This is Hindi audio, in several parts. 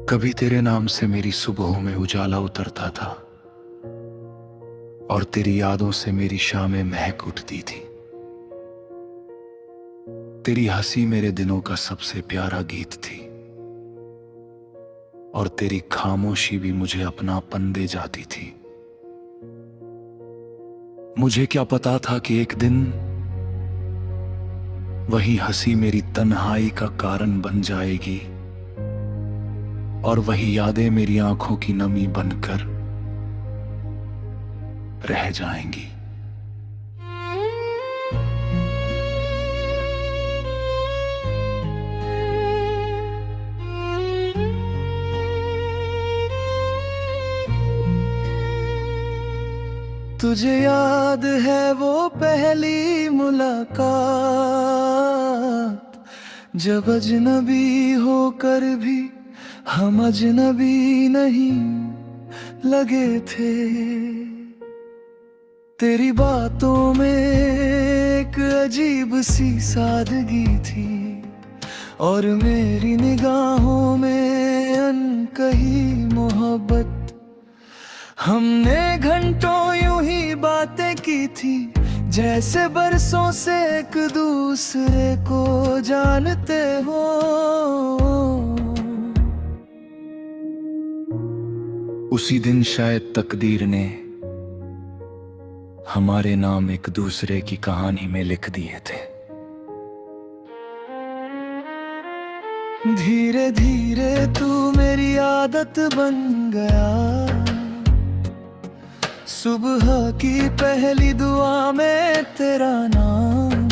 कभी तेरे नाम से मेरी सुबहों में उजाला उतरता था और तेरी यादों से मेरी शामें महक उठती थी। तेरी हंसी मेरे दिनों का सबसे प्यारा गीत थी और तेरी खामोशी भी मुझे अपनापन दे जाती थी। मुझे क्या पता था कि एक दिन वही हंसी मेरी तन्हाई का कारण बन जाएगी और वही यादें मेरी आंखों की नमी बनकर रह जाएंगी। तुझे याद है वो पहली मुलाकात, जब अजनबी होकर भी हम अजनबी नहीं लगे थे। तेरी बातों में एक अजीब सी सादगी थी और मेरी निगाहों में अनकही मोहब्बत। हमने घंटों यूं ही बातें की थी, जैसे बरसों से एक दूसरे को जानते हो। उसी दिन शायद तकदीर ने हमारे नाम एक दूसरे की कहानी में लिख दिए थे। धीरे धीरे तू मेरी आदत बन गया, सुबह की पहली दुआ में तेरा नाम,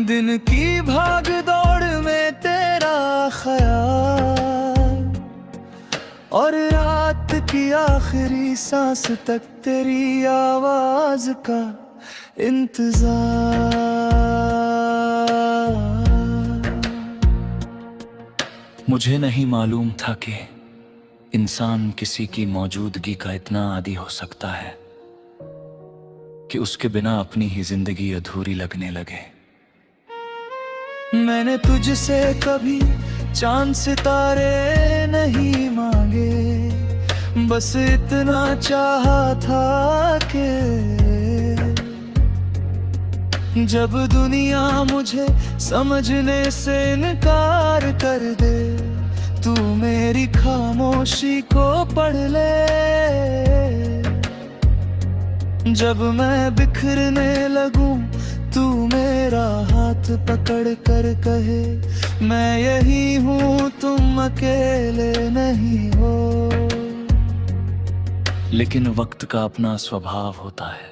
दिन की भाग दौड़ में तेरा ख्याल, और रात की आखिरी सांस तक तेरी आवाज का इंतजार। मुझे नहीं मालूम था कि इंसान किसी की मौजूदगी का इतना आदी हो सकता है कि उसके बिना अपनी ही जिंदगी अधूरी लगने लगे। मैंने तुझसे कभी चांद सितारे नहीं मांगे, बस इतना चाहा था कि जब दुनिया मुझे समझने से इनकार कर दे, तू मेरी खामोशी को पढ़ ले। जब मैं बिखरने लगूं, तू मेरा हाथ पकड़ कर कहे, मैं यही हूँ, तुम अकेले नहीं हो। लेकिन वक्त का अपना स्वभाव होता है,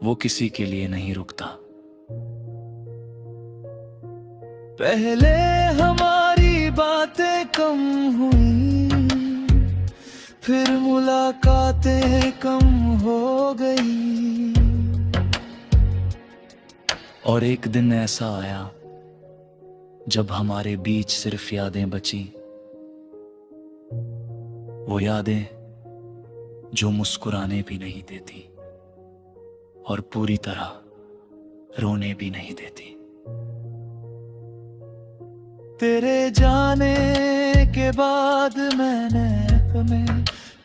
वो किसी के लिए नहीं रुकता। पहले हमारी बातें कम हुई, फिर मुलाकातें कम हो गई, और एक दिन ऐसा आया जब हमारे बीच सिर्फ यादें बची, वो यादें जो मुस्कुराने भी नहीं देती और पूरी तरह रोने भी नहीं देती। तेरे जाने के बाद मैंने अपने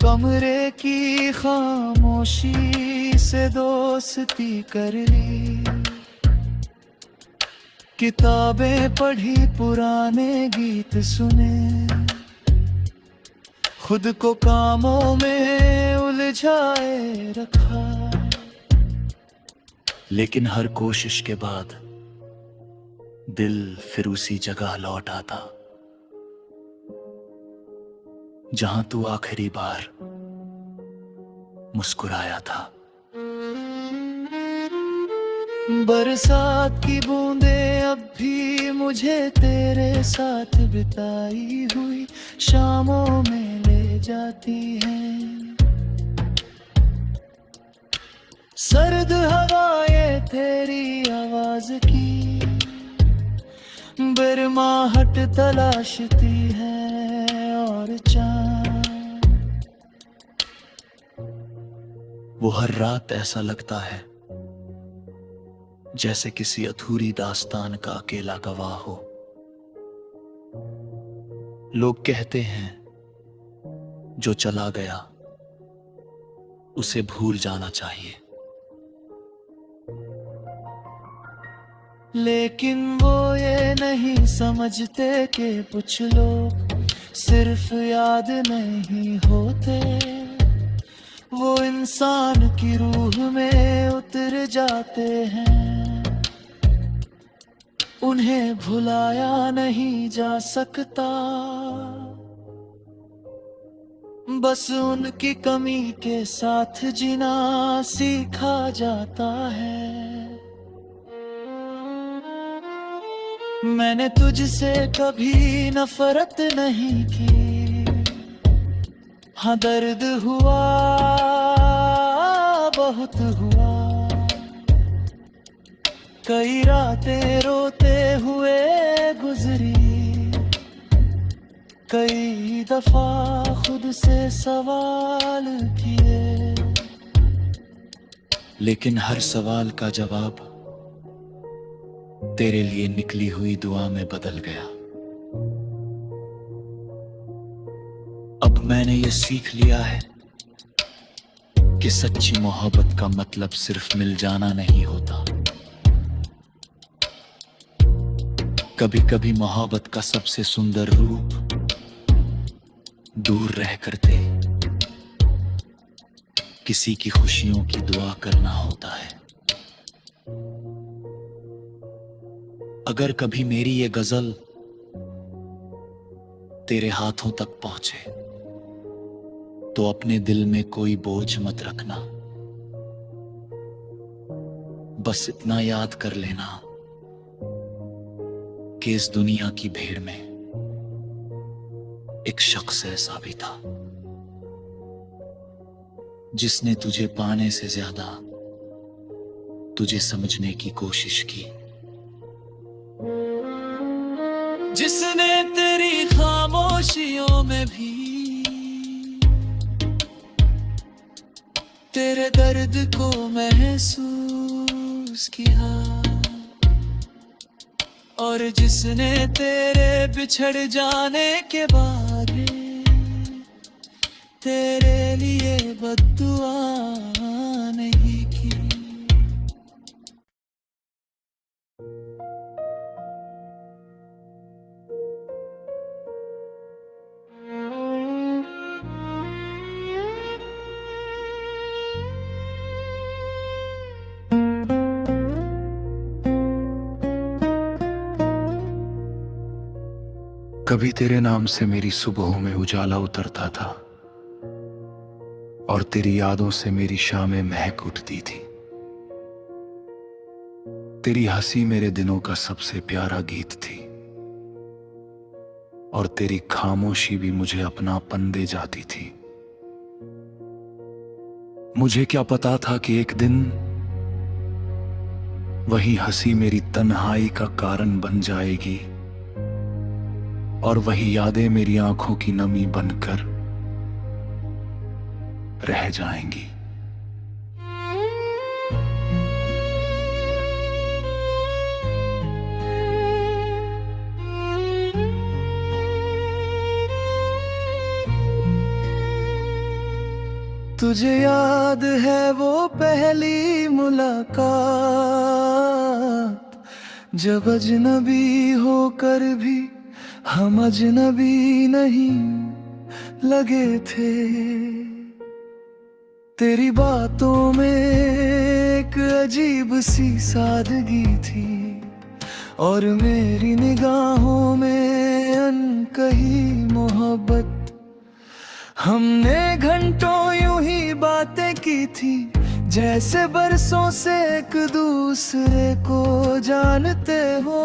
कमरे की खामोशी से दोस्ती कर ली, किताबें पढ़ी, पुराने गीत सुने, खुद को कामों में उलझाए रखा। लेकिन हर कोशिश के बाद दिल फिर उसी जगह लौट आता जहां तू आखिरी बार मुस्कुराया था। बरसात की बूंदें अब भी मुझे तेरे साथ बिताई हुई शामों में ले जाती हैं। सर्द हवाएं तेरी आवाज की बिरमाहट तलाशती है, और चांद वो हर रात ऐसा लगता है जैसे किसी अधूरी दास्तान का अकेला गवाह हो। लोग कहते हैं जो चला गया उसे भूल जाना चाहिए, लेकिन वो ये नहीं समझते कि कुछ लोग सिर्फ याद नहीं होते, वो इंसान की रूह में उतर जाते हैं। उन्हें भुलाया नहीं जा सकता, बस उनकी कमी के साथ जीना सीखा जाता है। मैंने तुझसे कभी नफरत नहीं की, हाँ दर्द हुआ बहुत हुआ, कई रातें रोते हुए गुजरी, कई दफा खुद से सवाल किए, लेकिन हर सवाल का जवाब तेरे लिए निकली हुई दुआ में बदल गया। अब मैंने ये सीख लिया है कि सच्ची मोहब्बत का मतलब सिर्फ मिल जाना नहीं होता। कभी कभी मोहब्बत का सबसे सुंदर रूप दूर रह करते किसी की खुशियों की दुआ करना होता है। अगर कभी मेरी ये गजल तेरे हाथों तक पहुंचे तो अपने दिल में कोई बोझ मत रखना, बस इतना याद कर लेना कि इस दुनिया की भीड़ में एक शख्स ऐसा भी था जिसने तुझे पाने से ज्यादा तुझे समझने की कोशिश की, जिसने तेरी खामोशियों में भी तेरे दर्द को महसूस किया, और जिसने तेरे बिछड़ जाने के बाद तेरे लिए बद्दुआ नहीं की। कभी तेरे नाम से मेरी सुबहों में उजाला उतरता था और तेरी यादों से मेरी शामें महक उठती थी। तेरी हंसी मेरे दिनों का सबसे प्यारा गीत थी और तेरी खामोशी भी मुझे अपनापन दे जाती थी। मुझे क्या पता था कि एक दिन वही हंसी मेरी तन्हाई का कारण बन जाएगी और वही यादें मेरी आंखों की नमी बनकर रह जाएंगी। तुझे याद है वो पहली मुलाकात, जब अजनबी होकर भी हम अजनबी नहीं लगे थे। तेरी बातों में एक अजीब सी सादगी थी और मेरी निगाहों में अनकही मोहब्बत। हमने घंटों यूं ही बातें की थी जैसे बरसों से एक दूसरे को जानते हो।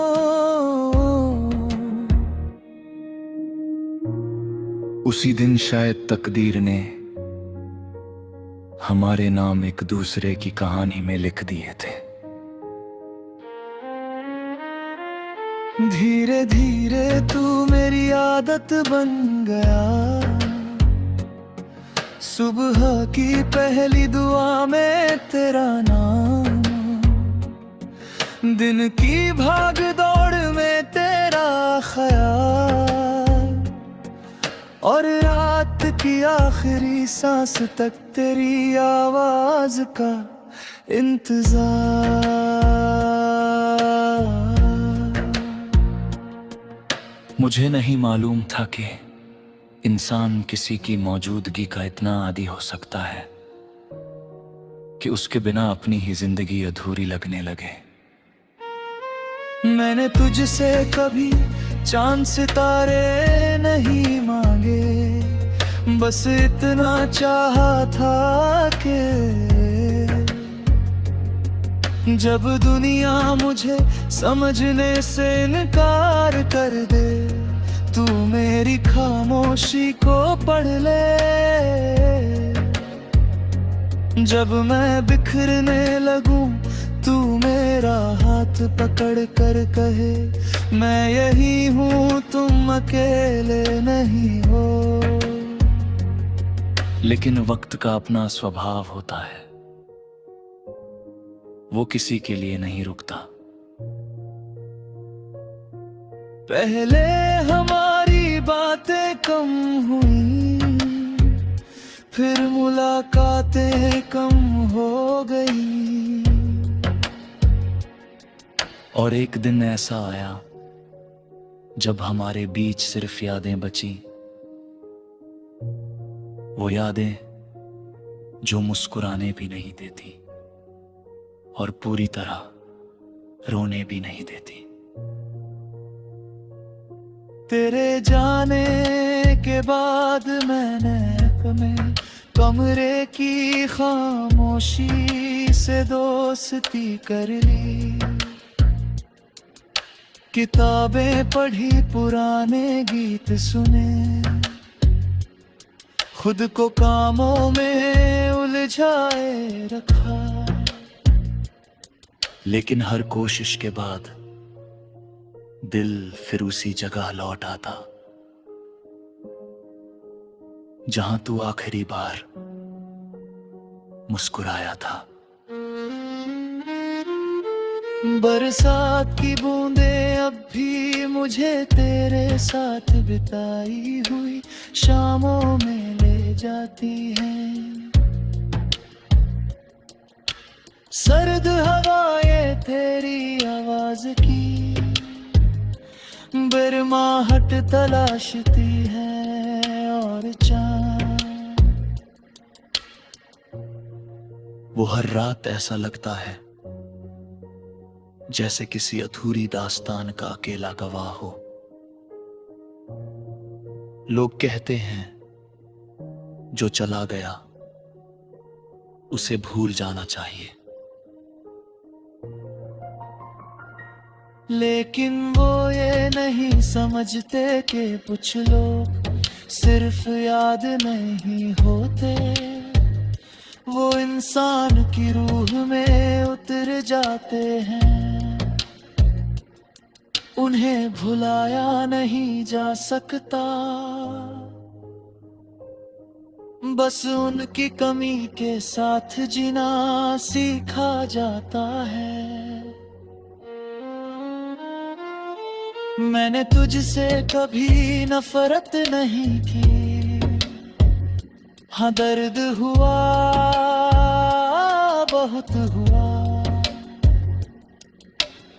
उसी दिन शायद तकदीर ने हमारे नाम एक दूसरे की कहानी में लिख दिए थे। धीरे धीरे तू मेरी आदत बन गया, सुबह की पहली दुआ में तेरा नाम, दिन की भाग दौड़ में तेरा ख्याल, और रात की आखिरी सांस तक तेरी आवाज का इंतजार। मुझे नहीं मालूम था कि इंसान किसी की मौजूदगी का इतना आदी हो सकता है कि उसके बिना अपनी ही जिंदगी अधूरी लगने लगे। मैंने तुझसे कभी चांद सितारे नहीं मांगे, बस इतना चाहा था कि जब दुनिया मुझे समझने से इनकार कर दे, तू मेरी खामोशी को पढ़ ले। जब मैं बिखरने लगूं, तू मेरा हाथ पकड़ कर कहे, मैं यही हूँ, तुम अकेले नहीं हो। लेकिन वक्त का अपना स्वभाव होता है, वो किसी के लिए नहीं रुकता। पहले हमारी बातें कम हुई, फिर मुलाकातें कम हो गई, और एक दिन ऐसा आया जब हमारे बीच सिर्फ यादें बची, वो यादें जो मुस्कुराने भी नहीं देती और पूरी तरह रोने भी नहीं देती। तेरे जाने के बाद मैंने अपने कमरे की खामोशी से दोस्ती कर ली, किताबें पढ़ी, पुराने गीत सुने, खुद को कामों में उलझाए रखा। लेकिन हर कोशिश के बाद दिल फिर उसी जगह लौट आता जहां तू आखिरी बार मुस्कुराया था। बरसात की बूंदें अब भी मुझे तेरे साथ बिताई हुई शामों में ले जाती हैं। सर्द हवाएं तेरी आवाज की बिरमाहट तलाशती है, और चांद वो हर रात ऐसा लगता है जैसे किसी अधूरी दास्तान का अकेला गवाह हो। लोग कहते हैं जो चला गया उसे भूल जाना चाहिए, लेकिन वो ये नहीं समझते कि कुछ लोग सिर्फ याद नहीं होते, वो इंसान की रूह में उतर जाते हैं। उन्हें भुलाया नहीं जा सकता, बस उनकी कमी के साथ जीना सीखा जाता है। मैंने तुझसे कभी नफरत नहीं की, हाँ दर्द हुआ, बहुत हुआ,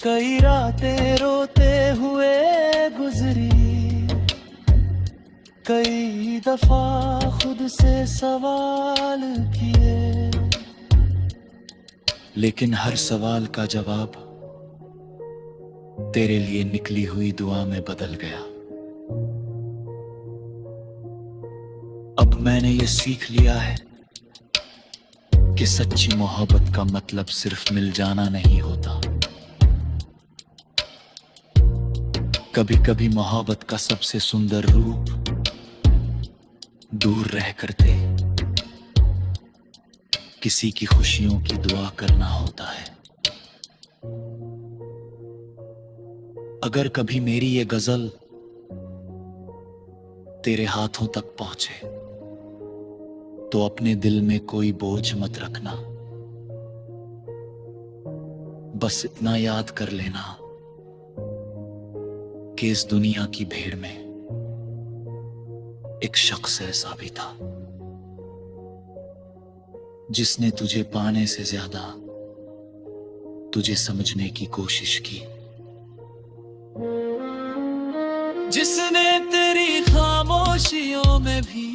कई रातें रोते हुए गुजरी, कई दफा खुद से सवाल किए, लेकिन हर सवाल का जवाब तेरे लिए निकली हुई दुआ में बदल गया। अब मैंने ये सीख लिया है कि सच्ची मोहब्बत का मतलब सिर्फ मिल जाना नहीं होता। कभी कभी मोहब्बत का सबसे सुंदर रूप दूर रह करते किसी की खुशियों की दुआ करना होता है। अगर कभी मेरी ये गजल तेरे हाथों तक पहुंचे तो अपने दिल में कोई बोझ मत रखना, बस इतना याद कर लेना कि इस दुनिया की भीड़ में एक शख्स ऐसा भी था जिसने तुझे पाने से ज्यादा तुझे समझने की कोशिश की, जिसने तेरी खामोशियों में भी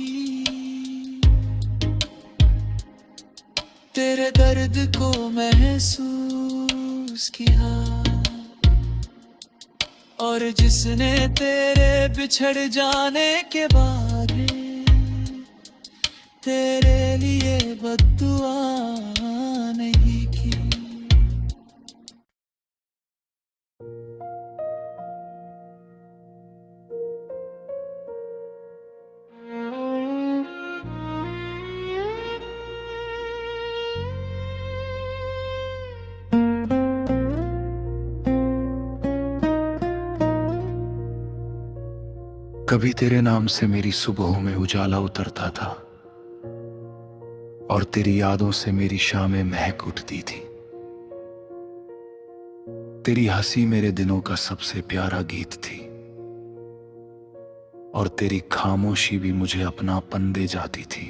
तेरे दर्द को महसूस किया, और जिसने तेरे बिछड़ जाने के बाद तेरे लिए बद्दुआ नहीं की। कभी तेरे नाम से मेरी सुबहों में उजाला उतरता था और तेरी यादों से मेरी शामें महक उठती थी। तेरी हंसी मेरे दिनों का सबसे प्यारा गीत थी और तेरी खामोशी भी मुझे अपनापन दे जाती थी।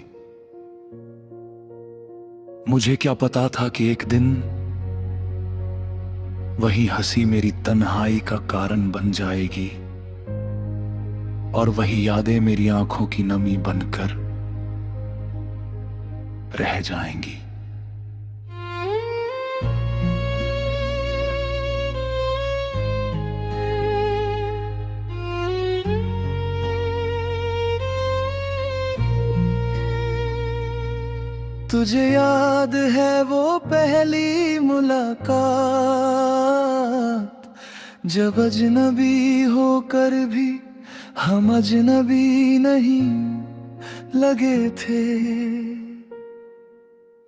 मुझे क्या पता था कि एक दिन वही हंसी मेरी तन्हाई का कारण बन जाएगी और वही यादें मेरी आंखों की नमी बनकर रह जाएंगी। तुझे याद है वो पहली मुलाकात, जब अजनबी होकर भी हम अजनबी नहीं लगे थे।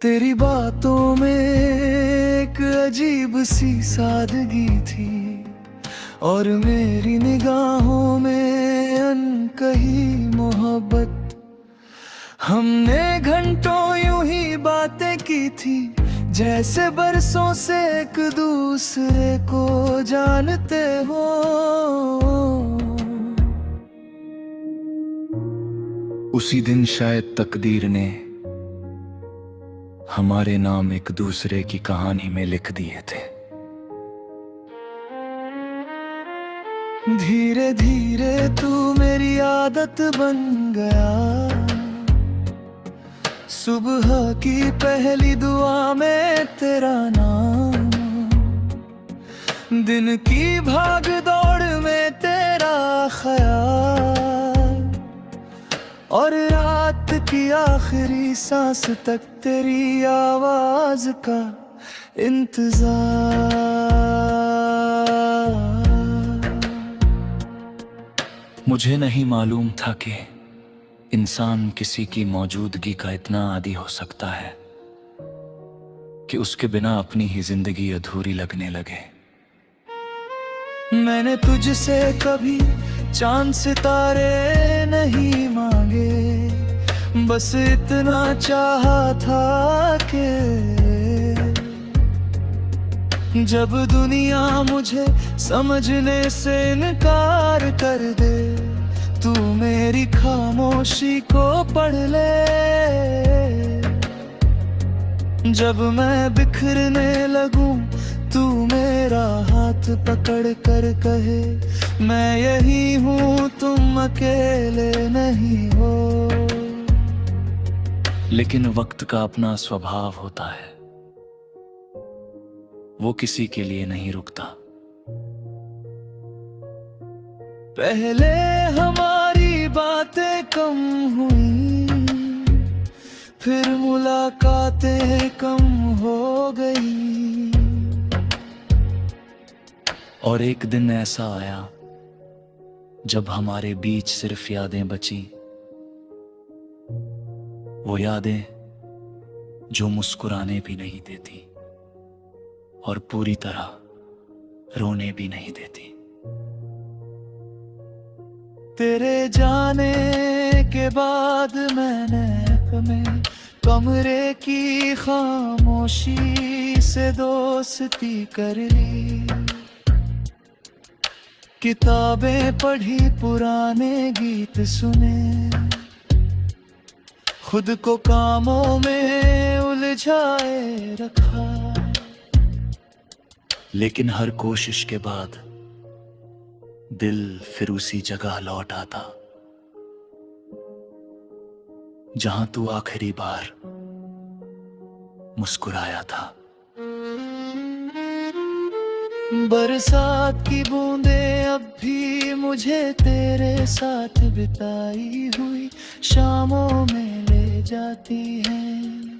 तेरी बातों में एक अजीब सी सादगी थी और मेरी निगाहों में अनकही मोहब्बत। हमने घंटों यूं ही बातें की थी, जैसे बरसों से एक दूसरे को जानते हो। उसी दिन शायद तकदीर ने हमारे नाम एक दूसरे की कहानी में लिख दिए थे। धीरे धीरे तू मेरी आदत बन गया, सुबह की पहली दुआ में तेरा नाम, दिन की भाग दौड़ में तेरा ख्याल, और रात की आखिरी सांस तक तेरी आवाज का इंतजार। मुझे नहीं मालूम था कि इंसान किसी की मौजूदगी का इतना आदी हो सकता है कि उसके बिना अपनी ही जिंदगी अधूरी लगने लगे। मैंने तुझसे कभी चांद सितारे नहीं मांगे, बस इतना चाहा था कि जब दुनिया मुझे समझने से इनकार कर दे, तू मेरी खामोशी को पढ़ ले। जब मैं बिखरने लगूं तू मेरा हाथ पकड़ कर कहे, मैं यही हूँ तुम अकेले नहीं हो। लेकिन वक्त का अपना स्वभाव होता है, वो किसी के लिए नहीं रुकता। पहले हमारी बातें कम हुई, फिर मुलाकातें कम हो गई, और एक दिन ऐसा आया जब हमारे बीच सिर्फ यादें बची, वो यादें जो मुस्कुराने भी नहीं देती और पूरी तरह रोने भी नहीं देती। तेरे जाने के बाद मैंने अपने कमरे की खामोशी से दोस्ती कर ली, किताबें पढ़ी, पुराने गीत सुने, खुद को कामों में उलझाए रखा। लेकिन हर कोशिश के बाद दिल फिर उसी जगह लौट आता जहां तू आखिरी बार मुस्कुराया था। बरसात की बूंदें अब भी मुझे तेरे साथ बिताई हुई शामों में ले जाती हैं।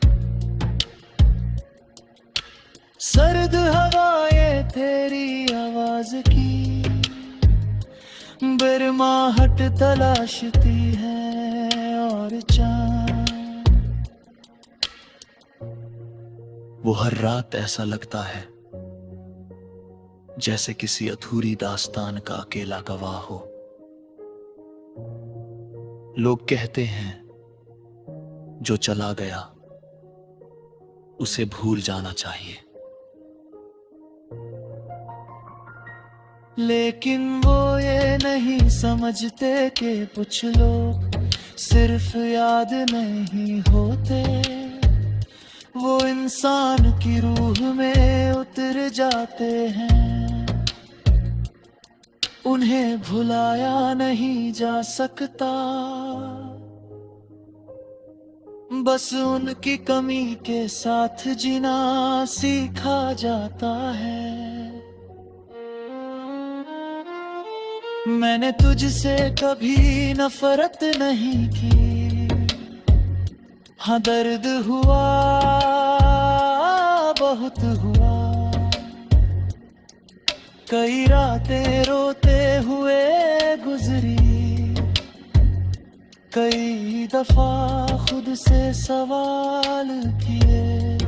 सर्द हवाएं तेरी आवाज की बिरमाहट तलाशती है और चांद। वो हर रात ऐसा लगता है जैसे किसी अधूरी दास्तान का अकेला गवाह हो। लोग कहते हैं जो चला गया उसे भूल जाना चाहिए, लेकिन वो ये नहीं समझते कि कुछ लोग सिर्फ याद नहीं होते, वो इंसान की रूह में उतर जाते हैं। उन्हें भुलाया नहीं जा सकता, बस उनकी कमी के साथ जीना सीखा जाता है। मैंने तुझसे कभी नफरत नहीं की, हाँ दर्द हुआ बहुत हुआ। कई रातें रोते हुए गुजरी, कई दफा खुद से सवाल किए,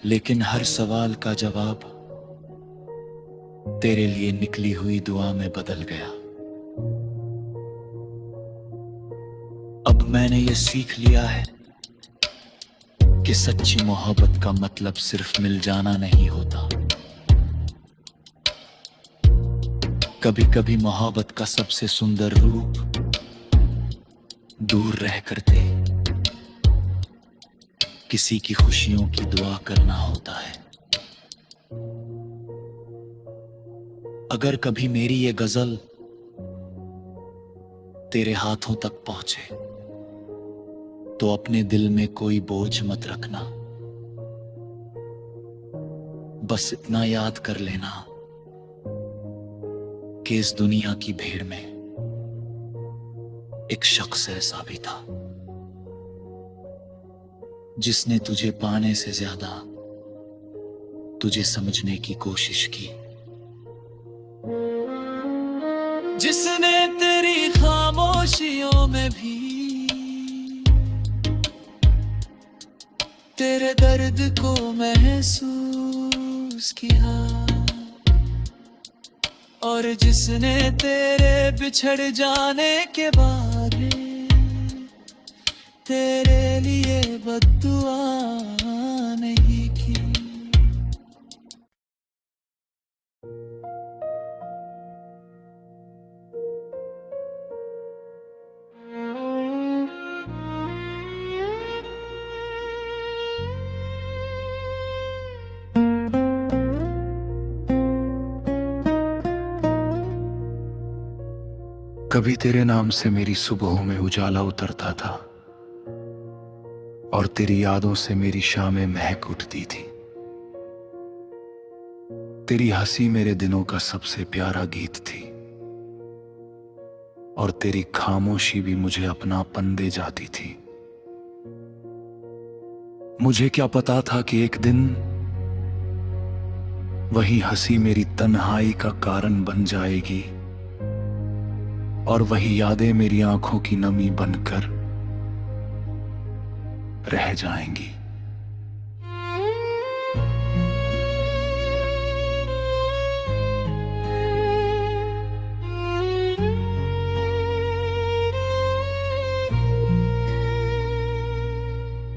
लेकिन हर सवाल का जवाब तेरे लिए निकली हुई दुआ में बदल गया। अब मैंने ये सीख लिया है कि सच्ची मोहब्बत का मतलब सिर्फ मिल जाना नहीं होता। कभी कभी मोहब्बत का सबसे सुंदर रूप दूर रह करते किसी की खुशियों की दुआ करना होता है। अगर कभी मेरी ये गजल तेरे हाथों तक पहुंचे तो अपने दिल में कोई बोझ मत रखना। बस इतना याद कर लेना कि इस दुनिया की भीड़ में एक शख्स ऐसा भी था जिसने तुझे पाने से ज्यादा तुझे समझने की कोशिश की, जिसने तेरी खामोशियों में भी तेरे दर्द को महसूस किया, और जिसने तेरे बिछड़ जाने के बाद तेरे लिए बद्दुआ नहीं की। कभी तेरे नाम से मेरी सुबहों में उजाला उतरता था और तेरी यादों से मेरी शामें महक उठती थी। तेरी हंसी मेरे दिनों का सबसे प्यारा गीत थी और तेरी खामोशी भी मुझे अपनापन दे जाती थी। मुझे क्या पता था कि एक दिन वही हंसी मेरी तन्हाई का कारण बन जाएगी और वही यादें मेरी आंखों की नमी बनकर रह जाएंगी।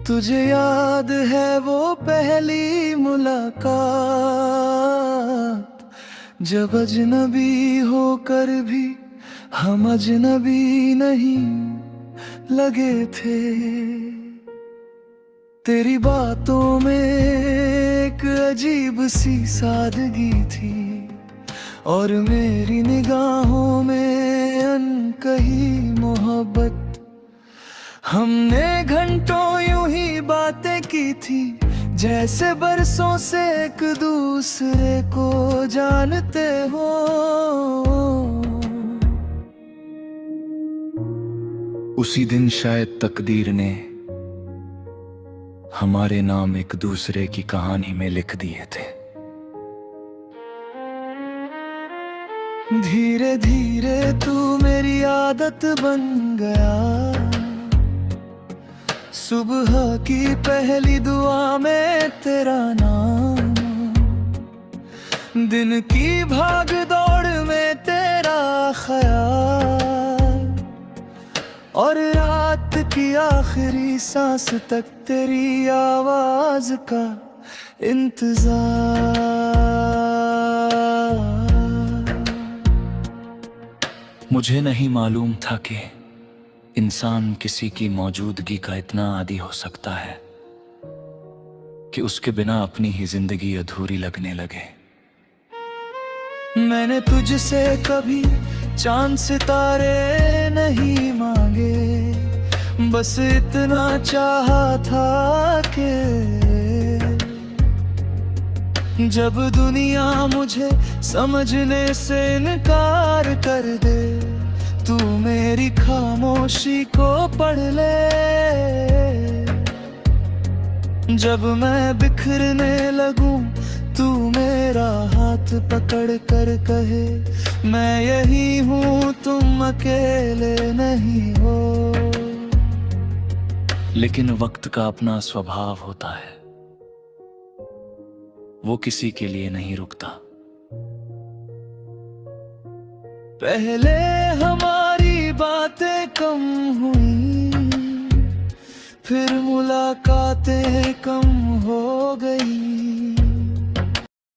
तुझे याद है वो पहली मुलाकात, जब अजनबी होकर भी हम अजनबी नहीं लगे थे। तेरी बातों में एक अजीब सी सादगी थी और मेरी निगाहों में अनकही मोहब्बत। हमने घंटों यूं ही बातें की थी जैसे बरसों से एक दूसरे को जानते हो। उसी दिन शायद तकदीर ने हमारे नाम एक दूसरे की कहानी में लिख दिए थे। धीरे धीरे तू मेरी आदत बन गया। सुबह की पहली दुआ में तेरा नाम, दिन की भाग दौड़ में तेरा ख्याल, और रात की आखिरी सांस तक तेरी आवाज का इंतजार। मुझे नहीं मालूम था कि इंसान किसी की मौजूदगी का इतना आदी हो सकता है कि उसके बिना अपनी ही जिंदगी अधूरी लगने लगे। मैंने तुझसे कभी चांद सितारे नहीं मांगे, बस इतना चाहा था कि जब दुनिया मुझे समझने से इनकार कर दे, तू मेरी खामोशी को पढ़ ले। जब मैं बिखरने लगूं तू मेरा हाथ पकड़ कर कहे, मैं यही हूँ तुम अकेले नहीं हो। लेकिन वक्त का अपना स्वभाव होता है, वो किसी के लिए नहीं रुकता। पहले हमारी बातें कम हुई, फिर मुलाकातें कम हो गई।